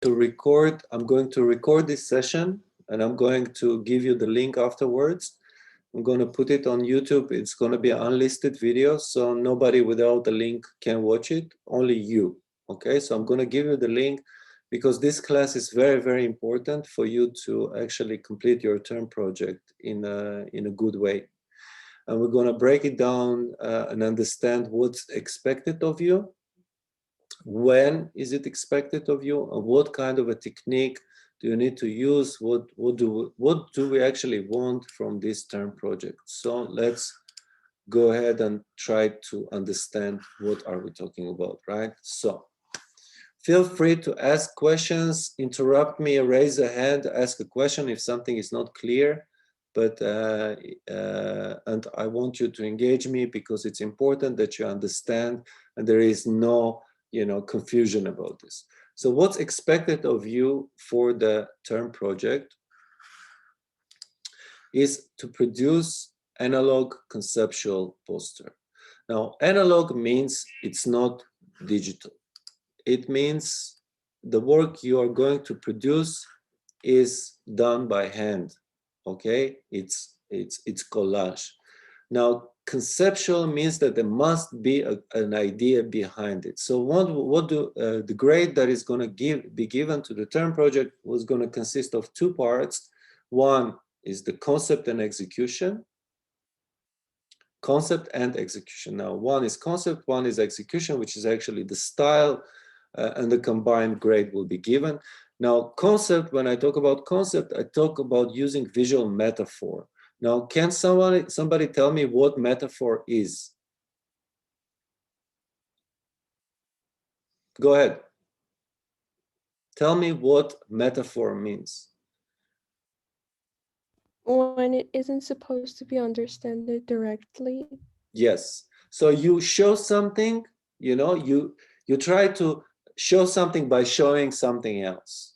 I'm going to record this session, and I'm going to give you the link afterwards. I'm going to put it on YouTube. It's going to be an unlisted video, so nobody without the link can watch it, only you. Okay, so I'm going to give you the link because this class is very, very important for you to actually complete your term project in a good way. And we're going to break it down and understand what's expected of you, when is it expected of you, and what kind of a technique do you need to use, what do we actually want from this term project. So let's go ahead and try to understand what are we talking about, right? So feel free to ask questions, interrupt me, raise a hand, ask a question if something is not clear. But and I want you to engage me because it's important that you understand and there is no confusion about this. So what's expected of you for the term project is to produce analog conceptual poster. Now, analog means it's not digital. It means the work you are going to produce is done by hand. Okay, it's collage. Now, conceptual means that there must be an idea behind it. So the grade that is going to be given to the term project was going to consist of two parts. One is the concept and execution. Concept and execution. Now, one is concept, one is execution, which is actually the style, and the combined grade will be given. Now, concept, when I talk about concept, I talk about using visual metaphor. Now, can somebody tell me what metaphor is? Go ahead. Tell me what metaphor means. When it isn't supposed to be understood directly. Yes. So you show something, you try to show something by showing something else.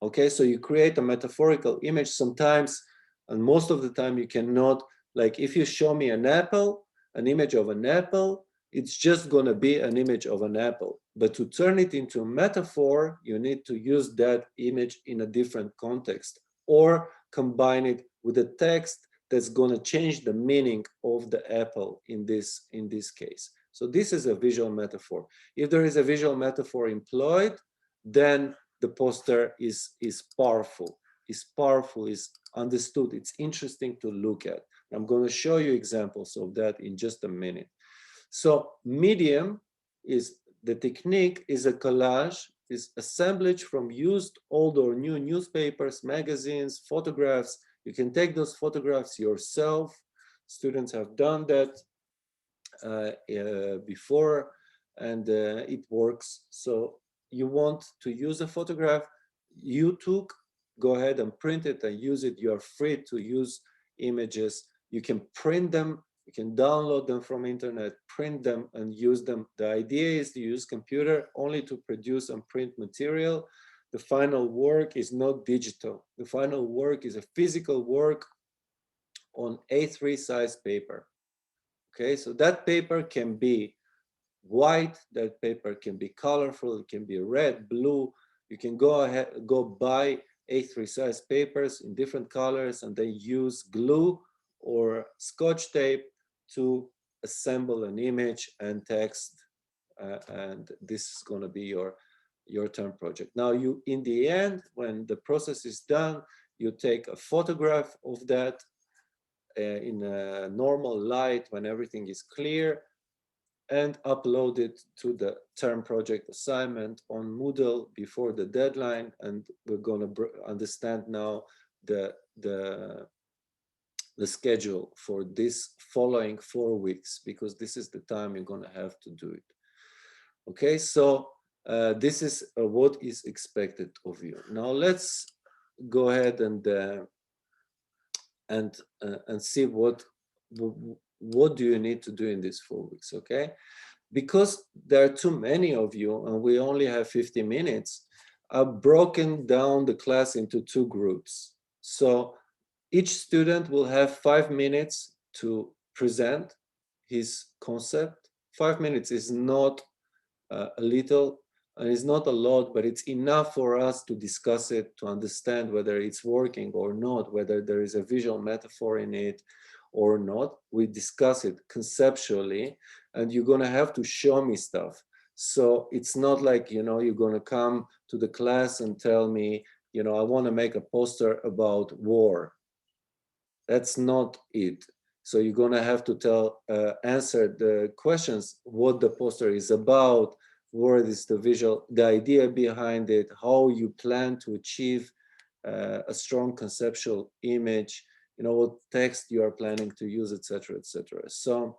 Okay, so you create a metaphorical image sometimes, and most of the time you cannot, like if you show me an apple, an image of an apple, it's just going to be an image of an apple. But to turn it into a metaphor, you need to use that image in a different context or combine it with a text that's going to change the meaning of the apple in this case. So this is a visual metaphor. If there is a visual metaphor employed, then the poster is powerful, is understood, it's interesting to look at. I'm going to show you examples of that in just a minute. So medium is the technique, is a collage, is assemblage from used, old or new newspapers, magazines, photographs. You can take those photographs yourself. Students have done that before, and it works. So you want to use a photograph you took, go ahead and print it and use it. You are free to use images. You can print them, you can download them from internet, print them and use them. The idea is to use computer only to produce and print material. The final work is not digital. The final work is a physical work on A3 size paper. Okay, so that paper can be white, that paper can be colorful, it can be red, blue. You can go buy A3 size papers in different colors and then use glue or Scotch tape to assemble an image and text, and this is going to be your term project. Now, in the end, when the process is done, you take a photograph of that in a normal light when everything is clear, and upload it to the term project assignment on Moodle before the deadline. And we're going to understand now the schedule for this following 4 weeks, because this is the time you're going to have to do it. Okay, so this is what is expected of you. Now let's go ahead and see what do you need to do in these 4 weeks. Okay, because there are too many of you and we only have 50 minutes, I've broken down the class into 2 groups. So each student will have 5 minutes to present his concept. 5 minutes is not a little. And it's not a lot, but it's enough for us to discuss it, to understand whether it's working or not, whether there is a visual metaphor in it or not. We discuss it conceptually, and you're gonna have to show me stuff. So it's not like, you know, you're gonna come to the class and tell me, you know, I wanna make a poster about war. That's not it. So you're gonna have to answer the questions, what the poster is about, what is the visual, the idea behind it, how you plan to achieve a strong conceptual image, you know, what text you are planning to use, etc., etc. So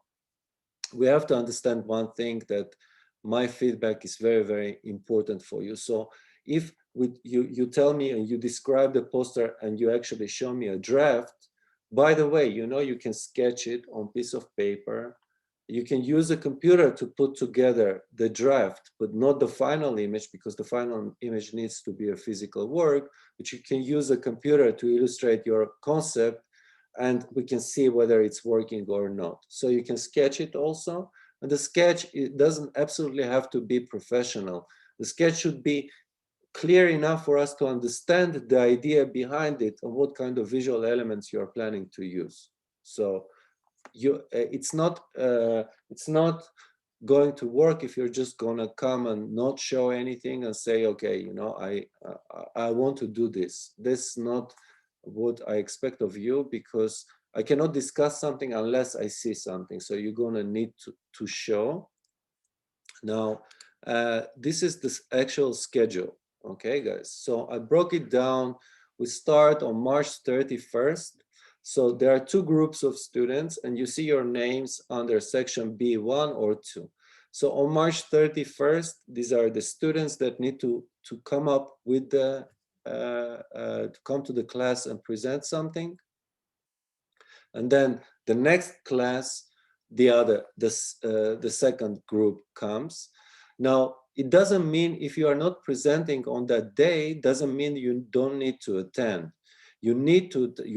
we have to understand one thing, that my feedback is very, very important for you. So if you tell me and you describe the poster and you actually show me a draft, by the way, you know, you can sketch it on piece of paper. You can use a computer to put together the draft, but not the final image, because the final image needs to be a physical work, but you can use a computer to illustrate your concept, and we can see whether it's working or not. So you can sketch it also. And the sketch, it doesn't absolutely have to be professional. The sketch should be clear enough for us to understand the idea behind it and what kind of visual elements you are planning to use. So it's not going to work if you're just gonna come and not show anything and say, okay, you know, I want to do this. This is not what I expect of you, because I cannot discuss something unless I see something. So you're gonna need to show. Now, this is the actual schedule. Okay, guys, so I broke it down. We start on March 31st. So there are two groups of students, and you see your names under section B1 or 2. So on March 31st, these are the students that need to come up with the, to come to the class and present something. And then the next class, the second group comes. Now, it doesn't mean if you are not presenting on that day, doesn't mean you don't need to attend. You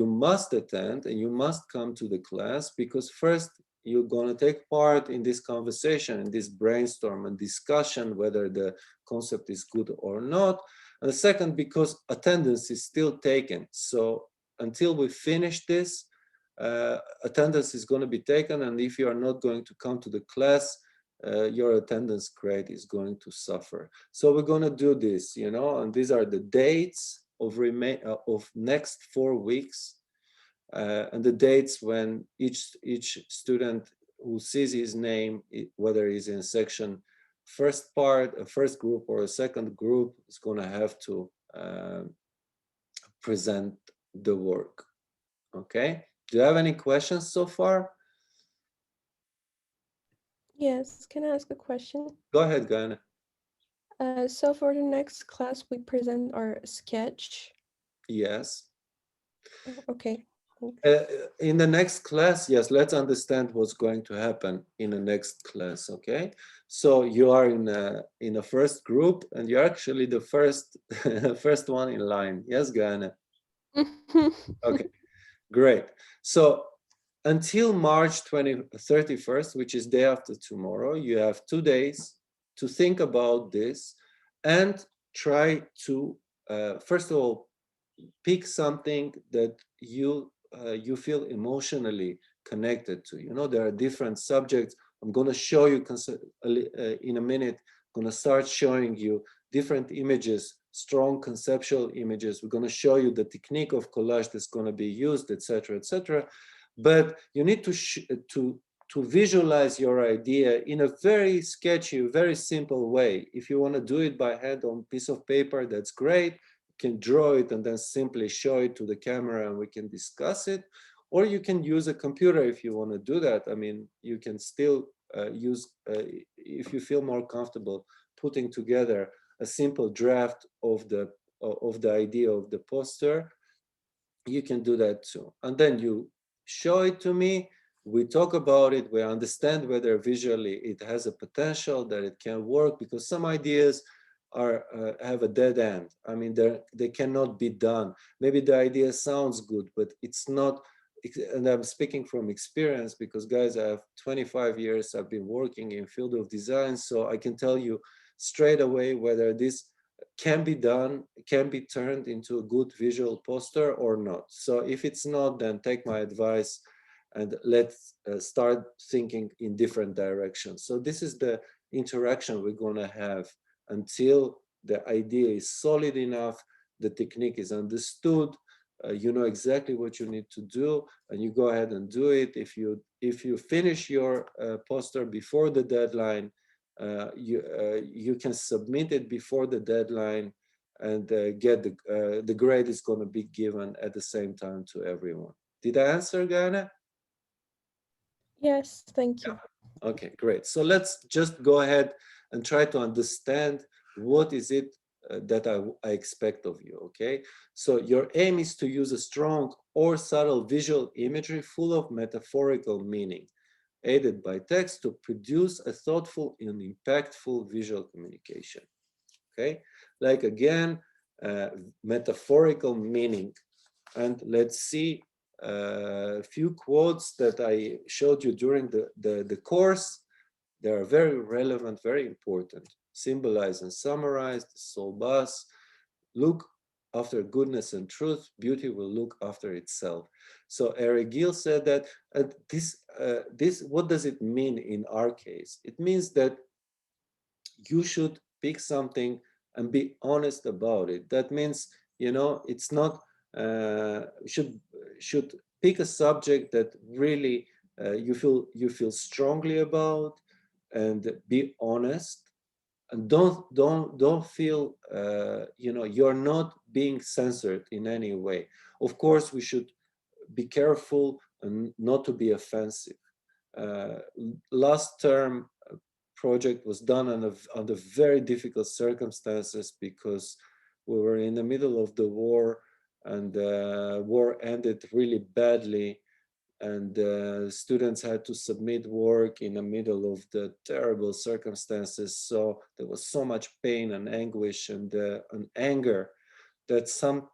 must attend, and you must come to the class, because first you're going to take part in this conversation, in this brainstorm and discussion, whether the concept is good or not. And the second, because attendance is still taken. So until we finish this, attendance is going to be taken, and if you are not going to come to the class, your attendance grade is going to suffer. So we're going to do this, you know, and these are the dates of next 4 weeks, and the dates when each student who sees his name, whether he's in section first part, a first group or a second group, is going to have to present the work. Okay. Do you have any questions so far? Yes, can I ask a question? Go ahead, Guyana. So for the next class, we present our sketch. Yes. Okay. In the next class, yes, let's understand what's going to happen in the next class, okay? So you are in a first group, and you're actually the first first one in line. Yes, Guyana? Okay, great. So until March 31st, which is day after tomorrow, you have 2 days to think about this and try to, first of all, pick something that you feel emotionally connected to. You know, there are different subjects. I'm going to show you in a minute. I'm going to start showing you different images, strong conceptual images. We're going to show you the technique of collage that's going to be used, etc., etc. But you need to visualize your idea in a very sketchy, very simple way. If you want to do it by hand on a piece of paper, that's great. You can draw it and then simply show it to the camera and we can discuss it. Or you can use a computer if you want to do that. I mean, you can still use, if you feel more comfortable, putting together a simple draft of the idea of the poster. You can do that too. And then you show it to me, we talk about it, we understand whether visually it has a potential, that it can work, because some ideas are have a dead end. I mean, they cannot be done. Maybe the idea sounds good, but it's not. And I'm speaking from experience, because guys, I have 25 years, I've been working in field of design, so I can tell you straight away whether this can be done, can be turned into a good visual poster or not. So if it's not, then take my advice and let's start thinking in different directions. So this is the interaction we're going to have until the idea is solid enough, the technique is understood, you know exactly what you need to do, and you go ahead and do it. If you finish your poster before the deadline, you can submit it before the deadline, and get the grade is going to be given at the same time to everyone. Did I answer, Gana? Yes, thank you. Okay, great. So let's just go ahead and try to understand what is it that I expect of you, okay? So your aim is to use a strong or subtle visual imagery full of metaphorical meaning, aided by text to produce a thoughtful and impactful visual communication, okay? Like again, metaphorical meaning. And let's see a few quotes that I showed you during the course. They are very relevant, very important. Symbolize and summarize the soul bus. Look after goodness and truth, beauty will look after itself. So Eric Gill said that this, what does it mean in our case? It means that you should pick something and be honest about it. That means, you know, it's not, should pick a subject that really you feel strongly about, and be honest, and don't feel you know, you're not being censored in any way. Of course we should be careful and not to be offensive. uh, Last term project was done under very difficult circumstances because we were in the middle of the war, and the war ended really badly, and students had to submit work in the middle of the terrible circumstances. So there was so much pain and anguish and anger that some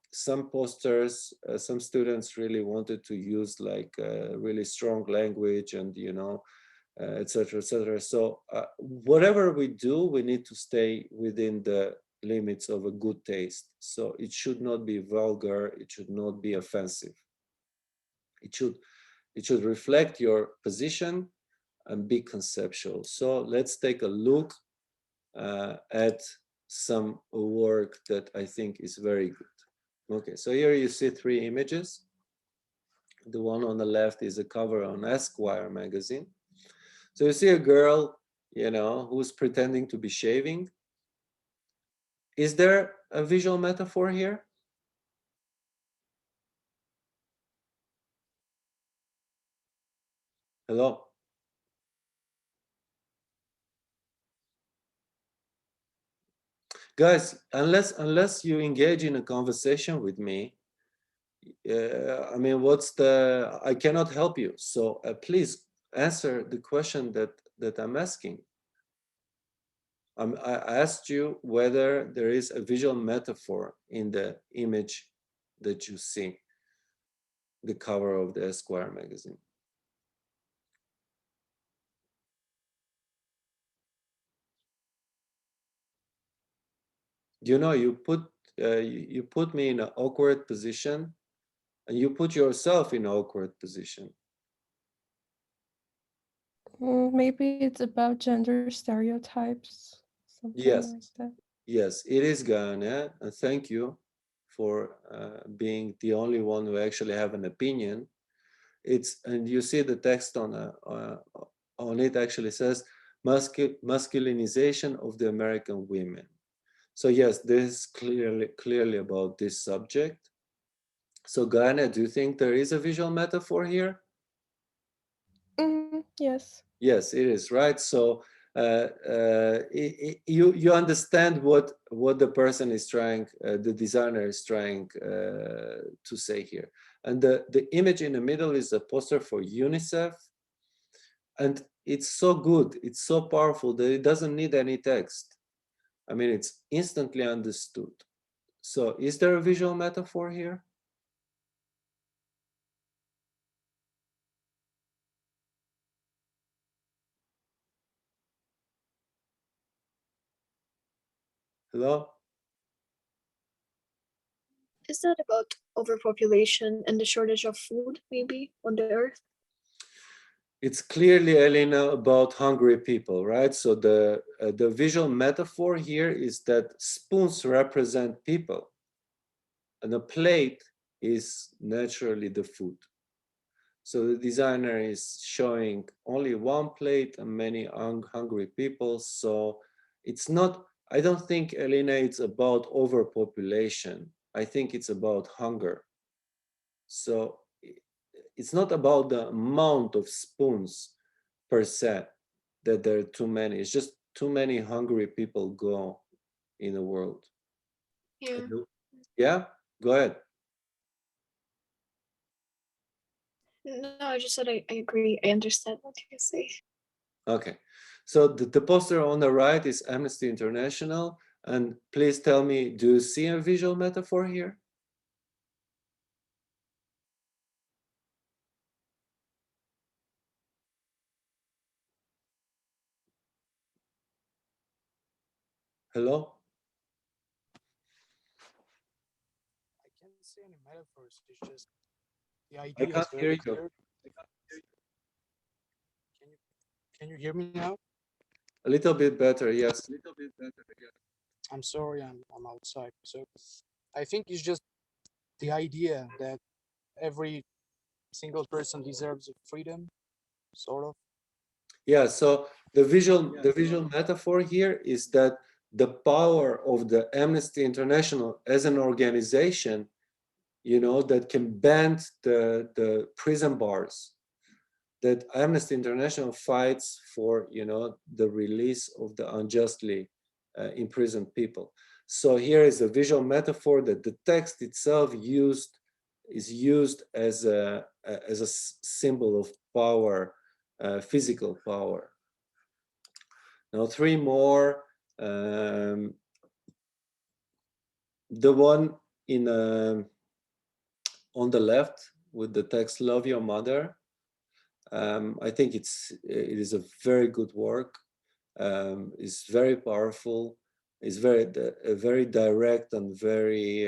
posters, some students really wanted to use like really strong language, and you know, etc., etc. So whatever we do, we need to stay within the limits of a good taste. So it should not be vulgar, it should not be offensive. It should reflect your position and be conceptual. So let's take a look at some work that I think is very good. Okay, so here you see three images. The one on the left is a cover on Esquire magazine. So you see a girl, you know, who's pretending to be shaving. Is there a visual metaphor here? Hello? Guys, unless you engage in a conversation with me, I mean, I cannot help you. So please answer the question that I'm asking. I asked you whether there is a visual metaphor in the image that you see, the cover of the Esquire magazine. You know, you put me in an awkward position, and you put yourself in an awkward position. Maybe it's about gender stereotypes, something Yes, like that. yes, it is Ghana, and thank you for being the only one who actually have an opinion. And you see the text on it actually says masculinization of the American women. So yes, this is clearly about this subject. So Ghana, do you think there is a visual metaphor here? Yes. Yes, it is, right? So you understand what the person is trying, the designer is trying to say here. And the image in the middle is a poster for UNICEF, and it's so good, it's so powerful that it doesn't need any text. I mean, it's instantly understood. So is there a visual metaphor here? Hello? Is that about overpopulation and the shortage of food, maybe, on the earth? It's clearly, Elena, about hungry people, right? So the visual metaphor here is that spoons represent people, and a plate is naturally the food. So the designer is showing only one plate and many hungry people. So it's not, I don't think, Elena, it's about overpopulation. I think it's about hunger. So it's not about the amount of spoons per se that there are too many. It's just too many hungry people go in the world. Yeah. Yeah, go ahead. No, I just said I agree. I understand what you say. Okay, so the poster on the right is Amnesty International. And please tell me, do you see a visual metaphor here? Hello? I can't see any metaphors. It's just the I idea can't is hear very you. clear. Can you hear me now? A little bit better, yes. I'm sorry, I'm outside. So I think it's just the idea that every single person deserves freedom, sort of. Yeah, so the visual metaphor here is that the power of the Amnesty International as an organization, you know, that can bend the prison bars, that Amnesty International fights for, you know, the release of the unjustly imprisoned people. So here is a visual metaphor that the text itself is used as a symbol of power, physical power. Now three more. The one in on the left with the text "Love your mother." I think it is a very good work. It's very powerful. It's very direct and very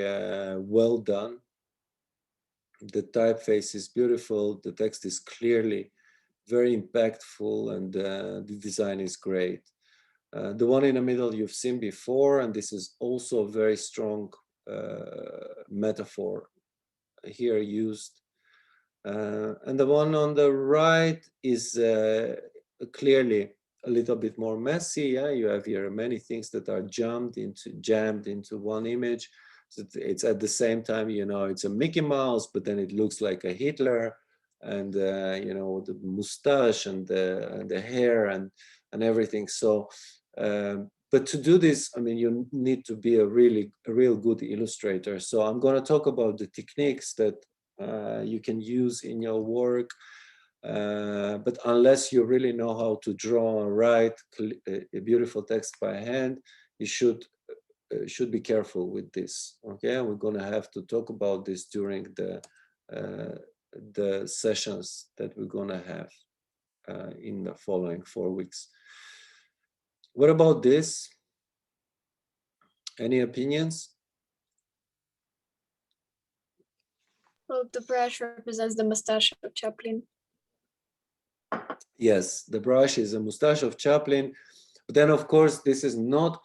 well done. The typeface is beautiful. The text is clearly very impactful, and the design is great. The one in the middle you've seen before, and this is also a very strong metaphor here used. And the one on the right is clearly a little bit more messy. Yeah, you have here many things that are jammed into one image. So it's at the same time, you know, it's a Mickey Mouse, but then it looks like a Hitler, and you know, the mustache and the hair and everything. So, but to do this, I mean, you need to be a real good illustrator. So I'm going to talk about the techniques that you can use in your work. But unless you really know how to draw and write a beautiful text by hand, you should be careful with this. Okay, we're going to have to talk about this during the sessions that we're going to have in the following 4 weeks. What about this? Any opinions? Well, the brush represents the mustache of Chaplin. Yes, the brush is a mustache of Chaplin. But then, of course, this is not.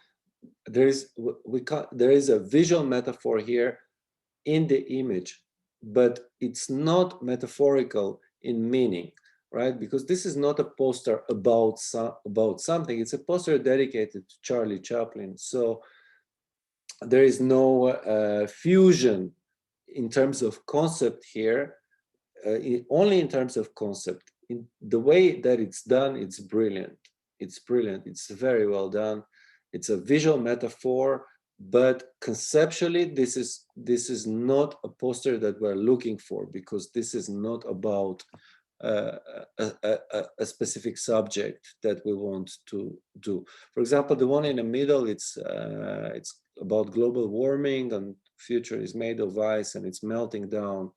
There is a visual metaphor here in the image, but it's not metaphorical in meaning, right? Because this is not a poster about something. It's a poster dedicated to Charlie Chaplin. So there is no fusion in terms of concept here, only in terms of concept. In the way that it's done, it's brilliant. It's brilliant. It's very well done. It's a visual metaphor, but conceptually, this is not a poster that we're looking for, because this is not about a specific subject that we want to do. For example, the one in the middle, it's about global warming, and future is made of ice and it's melting down.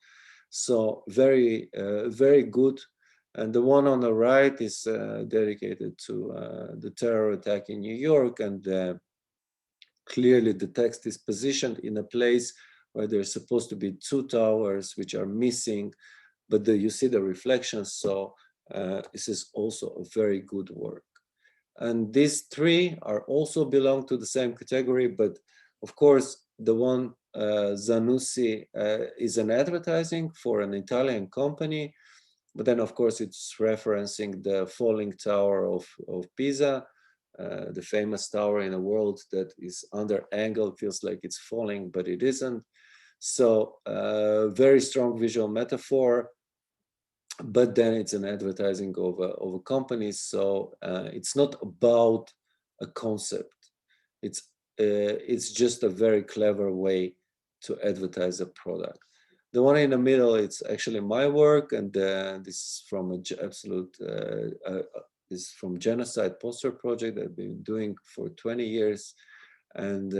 So very good. And the one on the right is dedicated to the terror attack in New York, and clearly the text is positioned in a place where there's supposed to be two towers which are missing, but you see the reflections. So this is also a very good work. And these three are also belong to the same category, but of course, the one Zanussi is an advertising for an Italian company, but then of course it's referencing the falling tower of Pisa, the famous tower in the world that is under angle, feels like it's falling, but it isn't. So very strong visual metaphor, but then it's an advertising of a company. So it's not about a concept. It's just a very clever way to advertise a product. The one in the middle, it's actually my work, and this is from this is from Genocide Poster Project that I've been doing for 20 years. And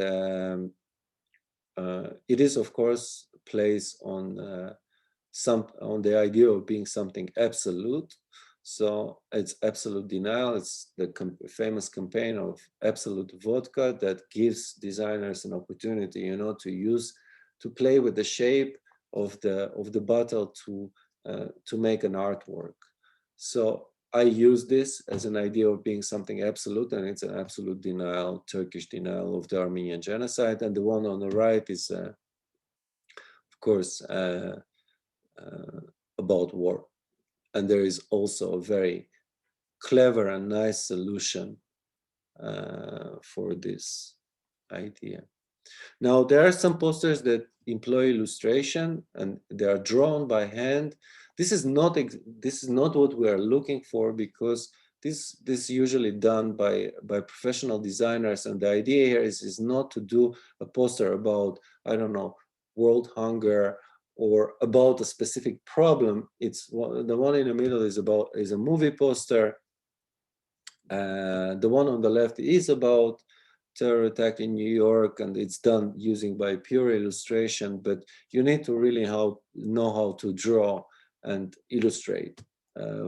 it is, of course, plays on the idea of being something absolute. So it's absolute denial. It's the famous campaign of Absolut Vodka that gives designers an opportunity, you know, to play with the shape of the bottle to make an artwork. So I use this as an idea of being something absolute, and it's an absolute denial, Turkish denial of the Armenian genocide. And the one on the right is, of course, about war. And there is also a very clever and nice solution for this idea. Now, there are some posters that employ illustration and they are drawn by hand. This is not what we are looking for, because this is usually done by professional designers. And the idea here is not to do a poster about, I don't know, world hunger or about a specific problem. It's the one in the middle is a movie poster. The one on the left is about terror attack in New York, and it's done using by pure illustration, but you need to really know how to draw and illustrate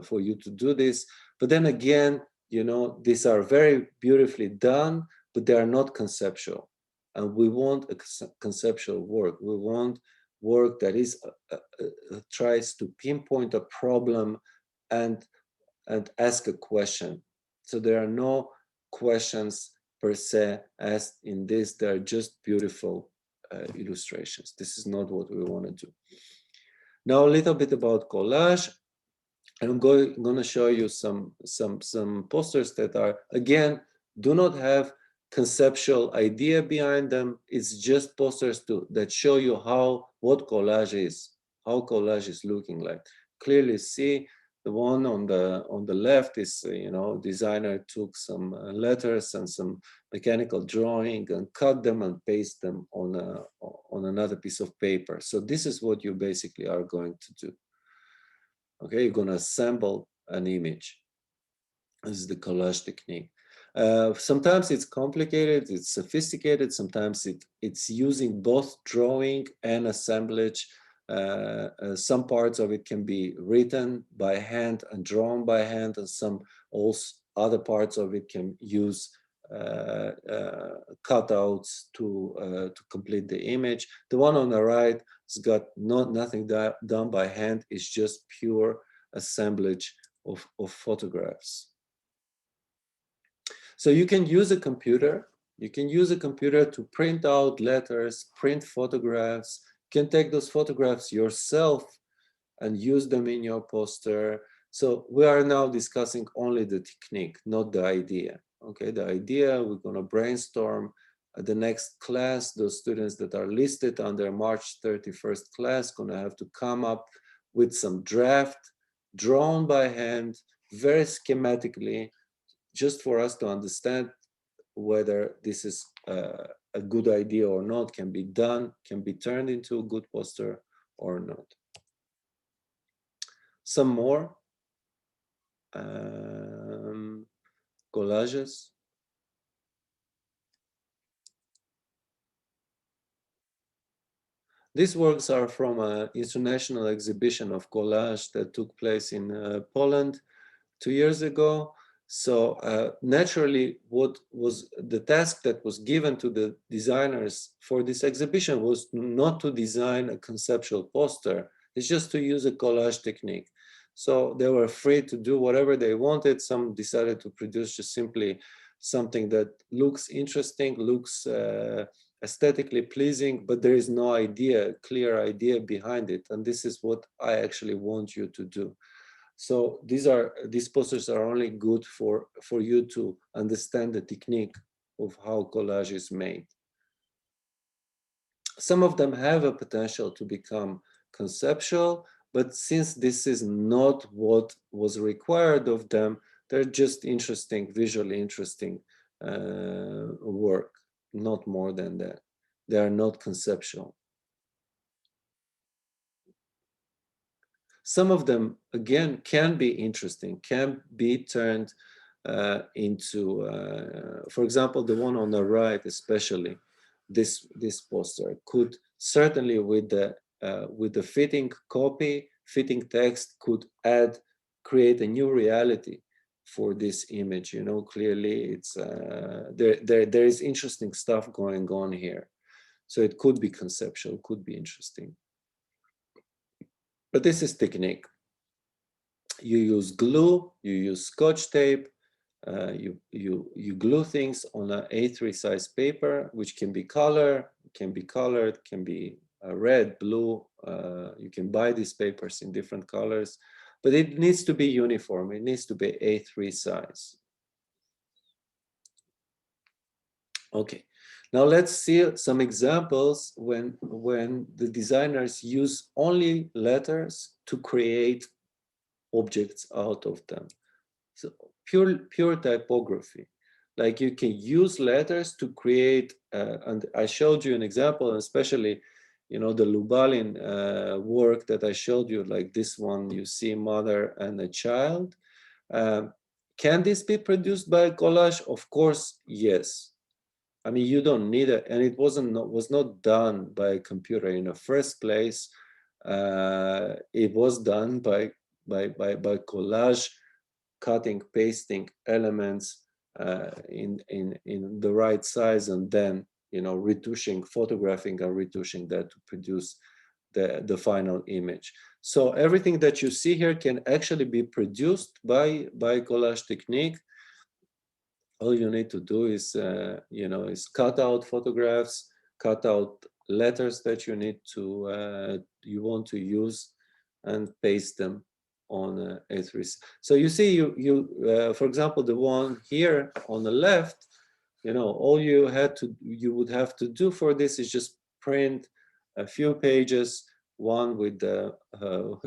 for you to do this. But then again, you know, these are very beautifully done, but they are not conceptual. And we want a conceptual work. We want work that is tries to pinpoint a problem and ask a question. So there are no questions per se asked in this. They're just beautiful illustrations. This is not what we want to do. Now a little bit about collage. I'm going to show you some posters that are, again, do not have conceptual idea behind them. It's just posters that show you what collage is, how collage is looking like. Clearly see the one on the left is, you know, designer took some letters and some mechanical drawing and cut them and paste them on another piece of paper. So this is what you basically are going to do. Okay, you're going to assemble an image. This is the collage technique. Sometimes it's complicated, it's sophisticated. Sometimes it's using both drawing and assemblage. Some parts of it can be written by hand and drawn by hand, and some also other parts of it can use cutouts to complete the image. The one on the right has got nothing done by hand. It's just pure assemblage of photographs. So you can use a computer. You can use a computer to print out letters, print photographs. You can take those photographs yourself and use them in your poster. So we are now discussing only the technique, not the idea. Okay, the idea, we're going to brainstorm at the next class. Those students that are listed under March 31st class going to have to come up with some draft drawn by hand, very schematically, just for us to understand whether this is a good idea or not, can be done, can be turned into a good poster or not. Some more collages. These works are from an international exhibition of collage that took place in Poland 2 years ago. So naturally, what was the task that was given to the designers for this exhibition was not to design a conceptual poster, it's just to use a collage technique. So they were free to do whatever they wanted. Some decided to produce just simply something that looks interesting, looks aesthetically pleasing, but there is no idea, clear idea behind it. And this is what I actually want you to do. So these posters are only good for you to understand the technique of how collage is made. Some of them have a potential to become conceptual, but since this is not what was required of them, they're just interesting, visually interesting work, not more than that. They are not conceptual. Some of them, again, can be interesting, can be turned into, for example, the one on the right, especially this poster, could certainly with the fitting copy, fitting text, could create a new reality for this image. You know, clearly it's there is interesting stuff going on here. So it could be conceptual, could be interesting. But this is technique. You use glue, you use Scotch tape, you glue things on an A3 size paper, which can be colored, can be red, blue. You can buy these papers in different colors, but it needs to be uniform. It needs to be A3 size. Okay, now let's see some examples when the designers use only letters to create objects out of them. So pure typography. Like you can use letters to create, and I showed you an example, especially, you know, the Lubalin work that I showed you, like this one, you see mother and a child. Can this be produced by collage? Of course, yes. I mean, you don't need it, and it was not done by a computer in the first place. It was done by collage, cutting, pasting elements in the right size, and then, you know, retouching, photographing and retouching that to produce the final image. So everything that you see here can actually be produced by collage technique. All you need to do is, you know, is cut out photographs, cut out letters that you need to, you want to use, and paste them on A3. So you see, for example, the one here on the left, you know, all you would have to do for this is just print a few pages, one with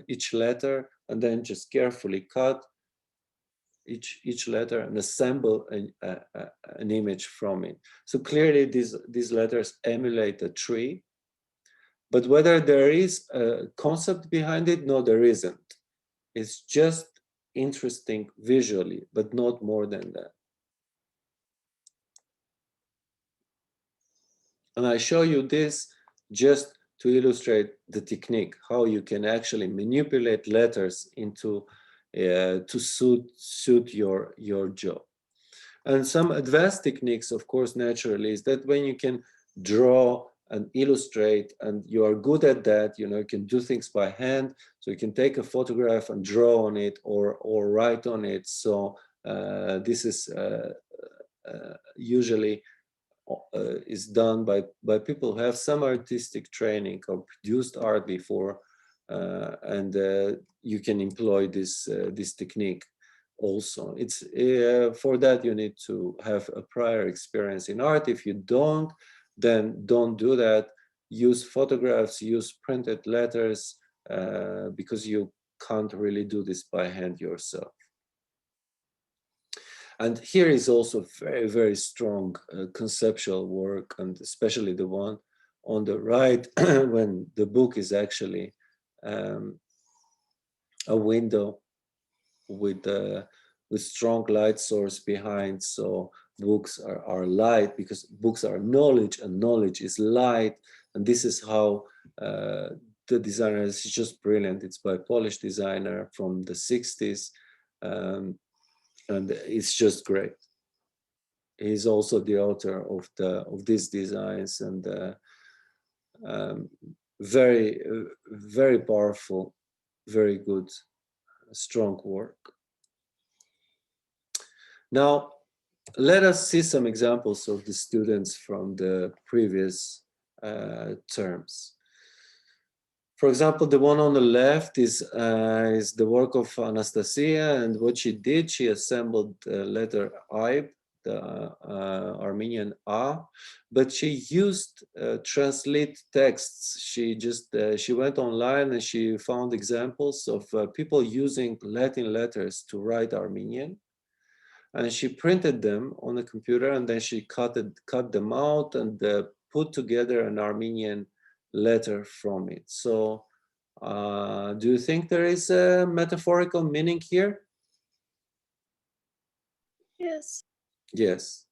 each letter, and then just carefully cut each letter and assemble an image from it. So clearly these letters emulate a tree, but whether there is a concept behind it, no, there isn't. It's just interesting visually, but not more than that. And I show you this just to illustrate the technique, how you can actually manipulate letters into to suit your job. And some advanced techniques, of course, naturally, is that when you can draw and illustrate, and you are good at that, you know, you can do things by hand. So you can take a photograph and draw on it or write on it. So this is usually is done by people who have some artistic training or produced art before, and you can employ this technique also. It's for that you need to have a prior experience in art. If you don't, then don't do that. Use photographs, use printed letters, because you can't really do this by hand yourself. And here is also very, very strong conceptual work, and especially the one on the right, when the book is actually a window with strong light source behind. So books are light, because books are knowledge, and knowledge is light. And this is how the designer is just brilliant. It's by a Polish designer from the 60s. and it's just great. He's also the author of these designs, and very very powerful, very good, strong work. Now let us see some examples of the students from the previous terms. For example, the one on the left is the work of Anastasia, and what she did, she assembled the letter I, the Armenian A, but she used translate texts. She just she went online and she found examples of people using Latin letters to write Armenian, and she printed them on the computer, and then she cut them out and put together an Armenian letter from it. So do you think there is a metaphorical meaning here? Yes. Yes.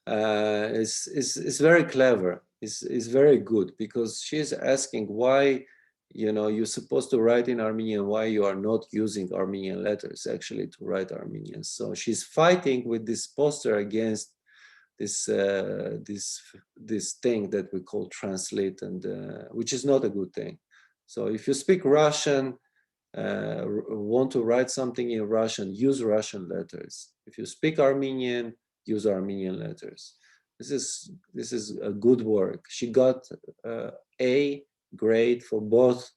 It's very clever. It's very good, because she's asking why, you know, you're supposed to write in Armenian, why you are not using Armenian letters actually to write Armenian. So she's fighting with this poster against this this thing that we call translate, and which is not a good thing. So if you speak Russian, want to write something in Russian, use Russian letters. If you speak Armenian, use Armenian letters. This is a good work. She got A grade for both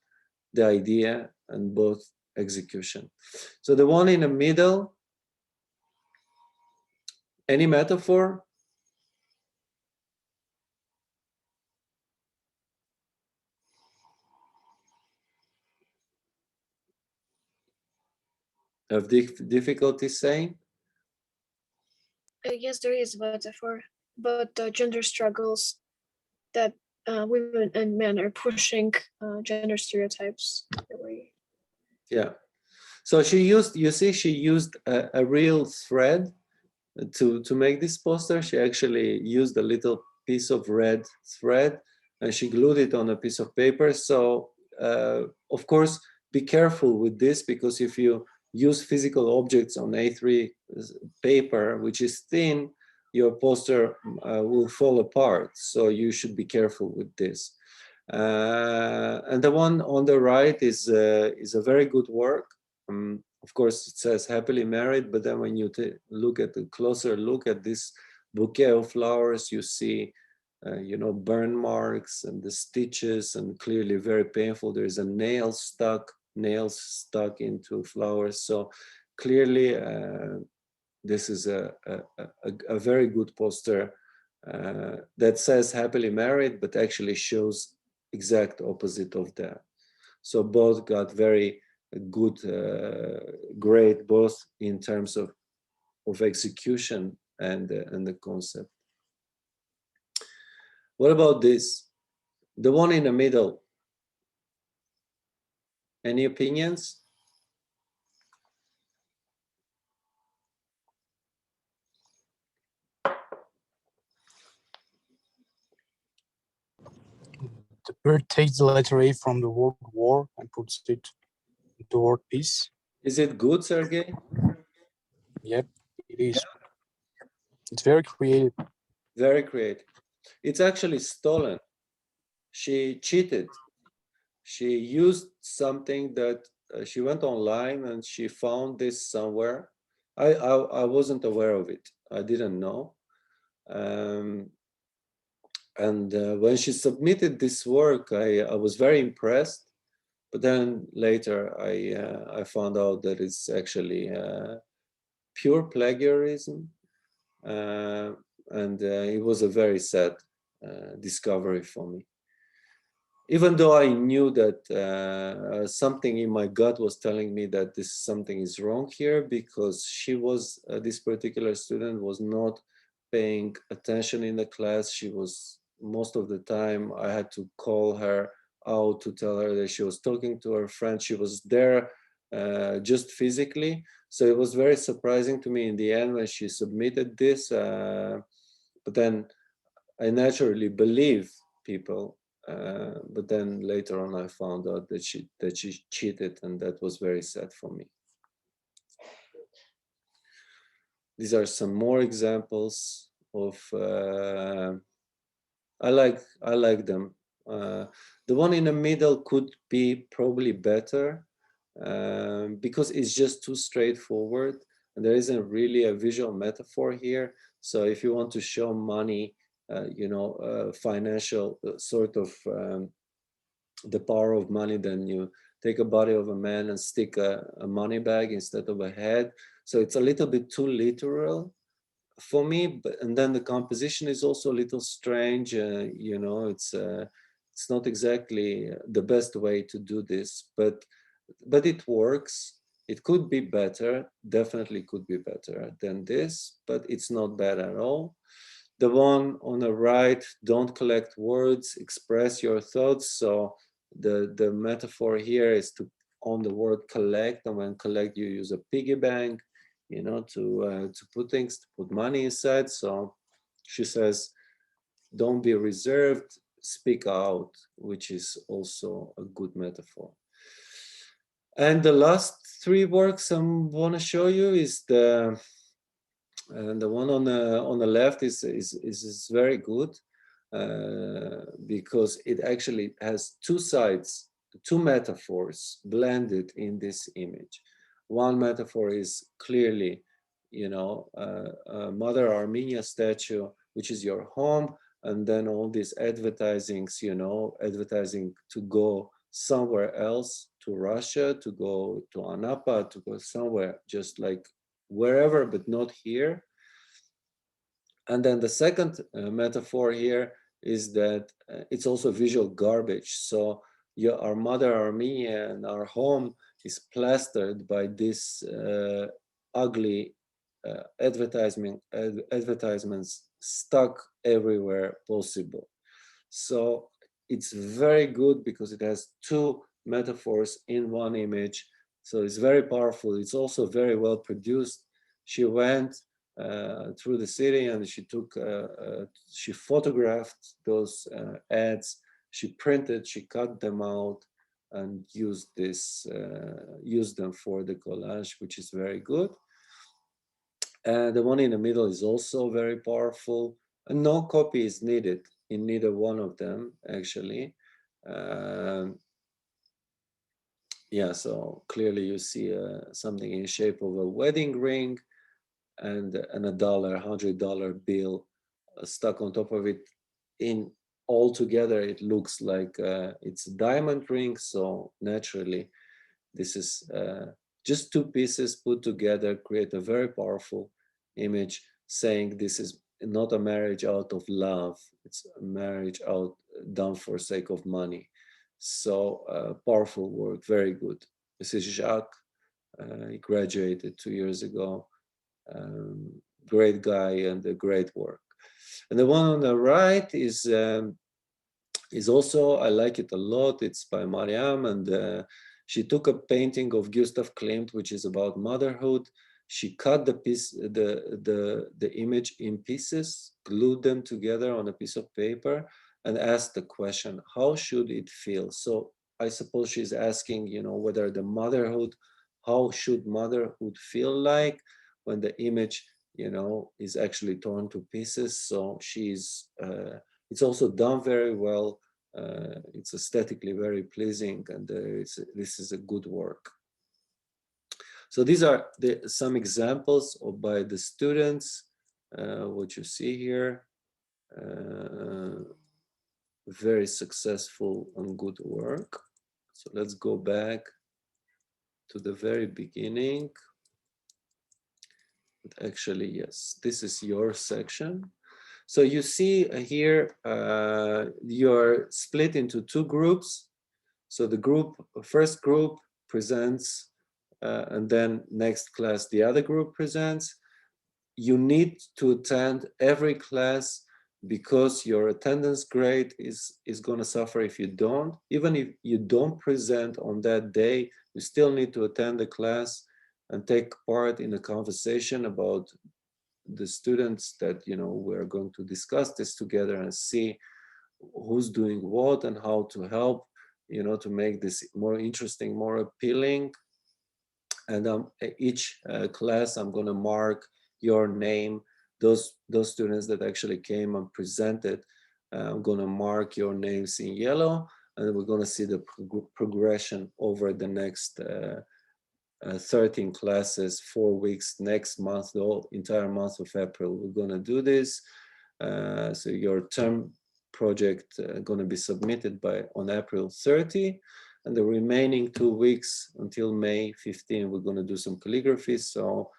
the idea and both execution. So the one in the middle, any metaphor? Have difficulty saying? Yes, there is a metaphor, but gender struggles that women and men are pushing gender stereotypes. Yeah. So she used, you see, she used a real thread to make this poster. She actually used a little piece of red thread and she glued it on a piece of paper. So of course, be careful with this, because if you use physical objects on A3 paper, which is thin, your poster will fall apart. So you should be careful with this. And the one on the right is a very good work. Of course, it says happily married, but then when you look at the closer look at this bouquet of flowers, you see, you know, burn marks and the stitches, and clearly very painful. There is a nails stuck into flowers. So clearly, this is a very good poster that says happily married, but actually shows exact opposite of that. So both got very good grade, both in terms of execution and the concept. What about this? The one in the middle. Any opinions? The bird takes the letter A from the word war and puts it into word peace. Is it good, Sergey? Yep, it is. It's very creative. Very creative. It's actually stolen. She cheated. She used something that she went online and she found this somewhere. I wasn't aware of it. I didn't know. And when she submitted this work, I was very impressed. But then later I found out that it's actually pure plagiarism. And it was a very sad discovery for me. Even though I knew that something in my gut was telling me that something is wrong here, because she was, this particular student was not paying attention in the class. She was, most of the time, I had to call her out to tell her that she was talking to her friend. She was there just physically. So it was very surprising to me in the end when she submitted this. But then I naturally believe people. But then later on, I found out that she cheated, and that was very sad for me. these are some more examples of, I like them. The one in the middle could be probably better because it's just too straightforward and there isn't really a visual metaphor here. So if you want to show money, financial sort of the power of money, then you take a body of a man and stick a money bag instead of a head. So it's a little bit too literal for me, and then the composition is also a little strange. It's not exactly the best way to do this, but it works. It could be better, definitely could be better than this, but it's not bad at all. The one on the right, don't collect words, express your thoughts. So the metaphor here is to on the word collect, and when collect you use a piggy bank, to put things, to put money inside. So she says, don't be reserved, speak out, which is also a good metaphor. And the last three works I want to show you is the one on the left is very good because it actually has two sides, two metaphors blended in this image. One metaphor is clearly, Mother Armenia statue, which is your home, and then all these advertisings, advertising to go somewhere else, to Russia, to go to Anapa, to go somewhere, just like wherever, but not here. And then the second metaphor here is that it's also visual garbage. So our Mother Armenia and our home is plastered by this ugly advertisements stuck everywhere possible. So it's very good because it has two metaphors in one image. So it's very powerful. It's also very well produced. She went through the city and she photographed those ads. She printed, she cut them out and used them for the collage, which is very good. And the one in the middle is also very powerful. And no copy is needed in neither one of them, actually. Yeah, so clearly you see something in shape of a wedding ring and a $100 bill stuck on top of it. In all together, it looks like it's a diamond ring. So naturally, this is just two pieces put together, create a very powerful image saying this is not a marriage out of love. It's a marriage done for sake of money. So powerful work, very good. This is Jacques. He graduated 2 years ago. Great guy and a great work. And the one on the right is also, I like it a lot. It's by Mariam, and she took a painting of Gustav Klimt, which is about motherhood. She cut the image in pieces, glued them together on a piece of paper, and asked the question, how should it feel? So I suppose she's asking, whether the motherhood, how should motherhood feel like when the image, is actually torn to pieces? So it's also done very well. It's aesthetically very pleasing, and this is a good work. So these are some examples by the students, what you see here. Very successful and good work. So let's go back to the very beginning. But actually, yes, this is your section. So you see here, you're split into two groups. So the first group presents, and then next class, the other group presents. You need to attend every class because your attendance grade is going to suffer if you don't. Even if you don't present on that day, you still need to attend the class and take part in a conversation about the students that, we're going to discuss this together and see who's doing what and how to help, to make this more interesting, more appealing. And each class I'm going to mark, your name. Those students that actually came and presented, I'm gonna mark your names in yellow, and we're gonna see the progression over the next 13 classes, 4 weeks, next month, the whole entire month of April. We're gonna do this. So your term project gonna be submitted on April 30, and the remaining 2 weeks until May 15, we're gonna do some calligraphy. So,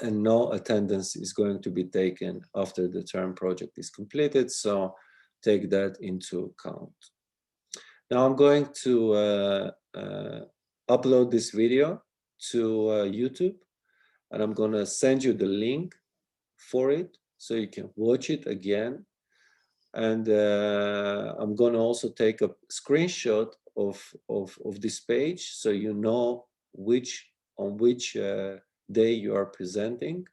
and no attendance is going to be taken after the term project is completed. So take that into account. Now I'm going to upload this video to YouTube, and I'm gonna send you the link for it so you can watch it again. And I'm gonna also take a screenshot of this page so you know on which day you are presenting.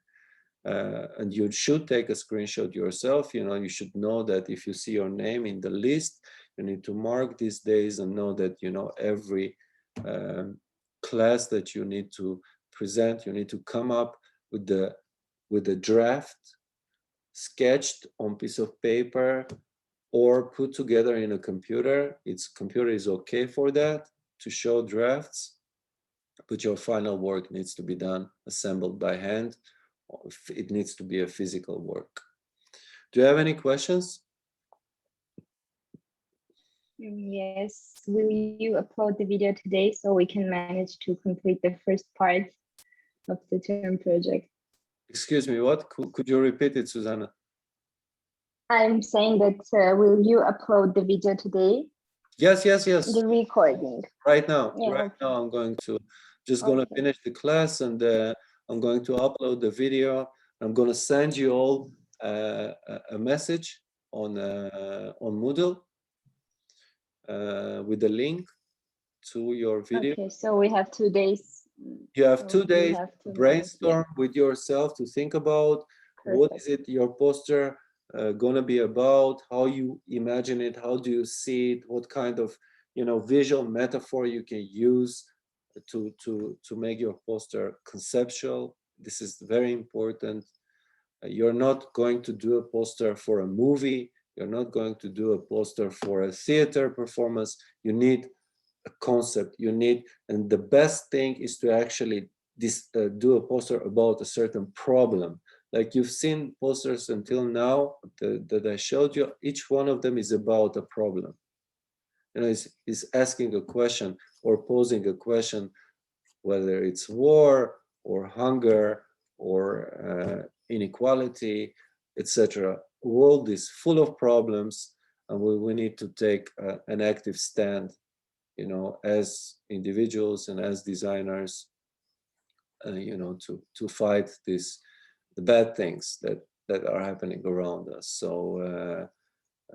And you should take a screenshot yourself. You know, you should know that if you see your name in the list, you need to mark these days and know that, you know, every class that you need to present, you need to come up with the draft sketched on piece of paper or put together in a computer. Computer is okay for that, to show drafts, but your final work needs to be done, assembled by hand. It needs to be a physical work. Do you have any questions? Yes. Will you upload the video today so we can manage to complete the first part of the term project? Excuse me, what? Could you repeat it, Susanna? I'm saying that will you upload the video today? Yes. The recording. Right now, Yeah, right now I'm going to gonna finish the class, and I'm going to upload the video. I'm gonna send you all a message on Moodle with the link to your video. Okay, so we have 2 days. You have So 2 we days have to 2 days, brainstorm with yourself, to think about what is Perfect. it your poster gonna be about, how you imagine it, how do you see it, what kind of, you know, visual metaphor you can use to make your poster conceptual. This is very important. You're not going to do a poster for a movie. You're not going to do a poster for a theater performance. You need a concept. You need, and the best thing is to actually do a poster about a certain problem. Like you've seen posters until now that I showed you, each one of them is about a problem. You know, is asking a question or posing a question, whether it's war or hunger or inequality, etc. World is full of problems, and we need to take an active stand, you know, as individuals and as designers, you know, to fight the bad things that are happening around us. So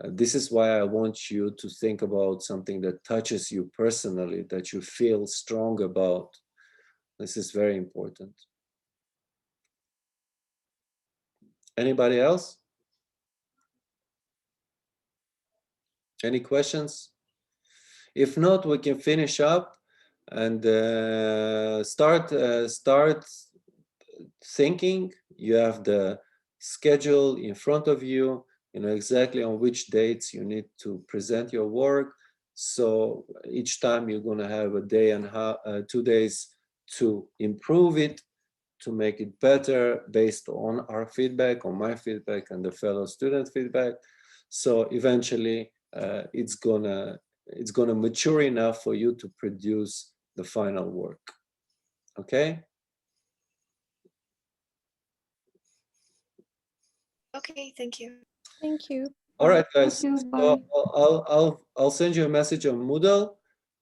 this is why I want you to think about something that touches you personally, that you feel strong about. This is very important. Anybody else? Any questions? If not, we can finish up and start thinking. You have the schedule in front of you. You know exactly on which dates you need to present your work. So each time you're going to have a day and 2 days to improve it, to make it better based on our feedback, on my feedback and the fellow student feedback. So eventually it's gonna mature enough for you to produce the final work. Okay? Okay, thank you. Thank you. All right, guys. Thank you, So bye. I'll send you a message on Moodle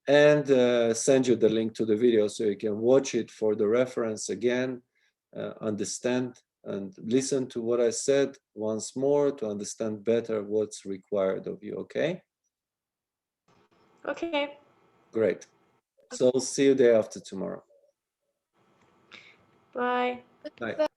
and send you the link to the video so you can watch it for the reference again, understand and listen to what I said once more to understand better what's required of you, okay? Okay. Great. So I'll see you day after tomorrow. Bye. Bye.